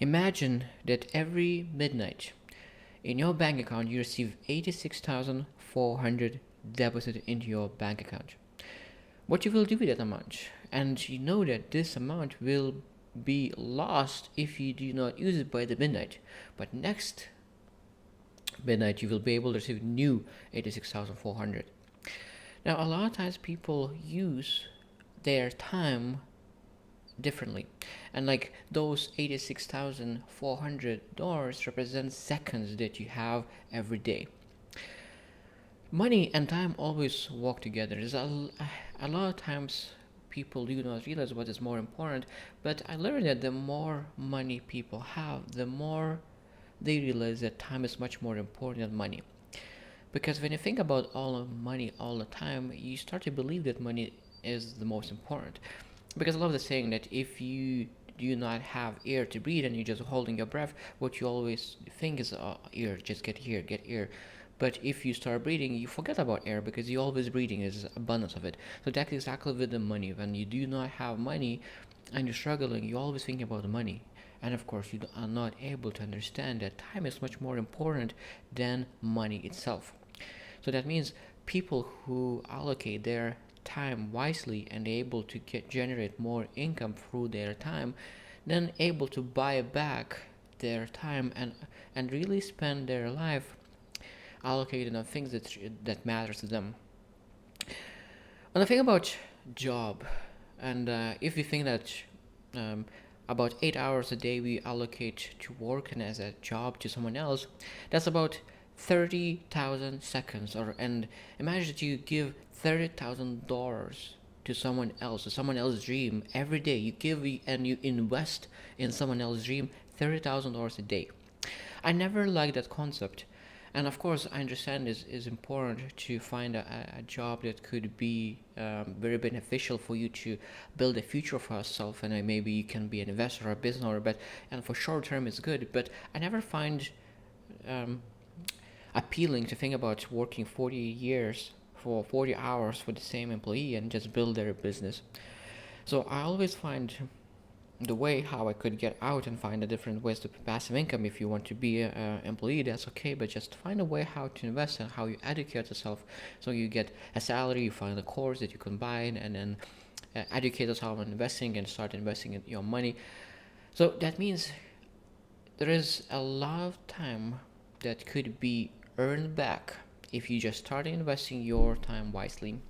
Imagine that every midnight in your bank account you receive 86,400 deposited into your bank account. What you will do with that amount? And you know that this amount will be lost if you do not use it by the midnight. But next midnight you will be able to receive new 86,400. Now a lot of times people use their time differently, and like those $86,400 represent seconds that you have every day. Money and time always walk together. There's a lot of times people do not realize what is more important, but I learned that the more money people have, the more they realize that time is much more important than money. Because when you think about all of money all the time, you start to believe that money is the most important. Because I love the saying that if you do not have air to breathe and you're just holding your breath, what you always think is air, just get air. But if you start breathing, you forget about air because you're always breathing. There's abundance of it. So that's exactly with the money. When you do not have money and you're struggling, you always think about the money. And of course, you are not able to understand that time is much more important than money itself. So that means people who allocate their time wisely and able to generate more income through their time, then able to buy back their time and really spend their life allocated on things that matters to them. When I think about job, and if you think that um, about 8 hours a day we allocate to work and as a job to someone else, that's about 30,000 seconds. Or and imagine that you give $30,000 to someone else's dream every day. You give and you invest in someone else's dream $30,000 a day. I never liked that concept. And of course, I understand is important to find a job that could be very beneficial for you to build a future for yourself, and maybe you can be an investor or a business owner. But and for short term, it's good. But I never find um, appealing to think about working 40 years for 40 hours for the same employee and just build their business. So I always find the way how I could get out and find a different ways to passive income. If you want to be an employee, that's okay, but just find a way how to invest and how you educate yourself. So you get a salary, you find a course that you combine, and then educate yourself on investing and start investing in your money. So that means there is a lot of time that could be earned back if you just start investing your time wisely.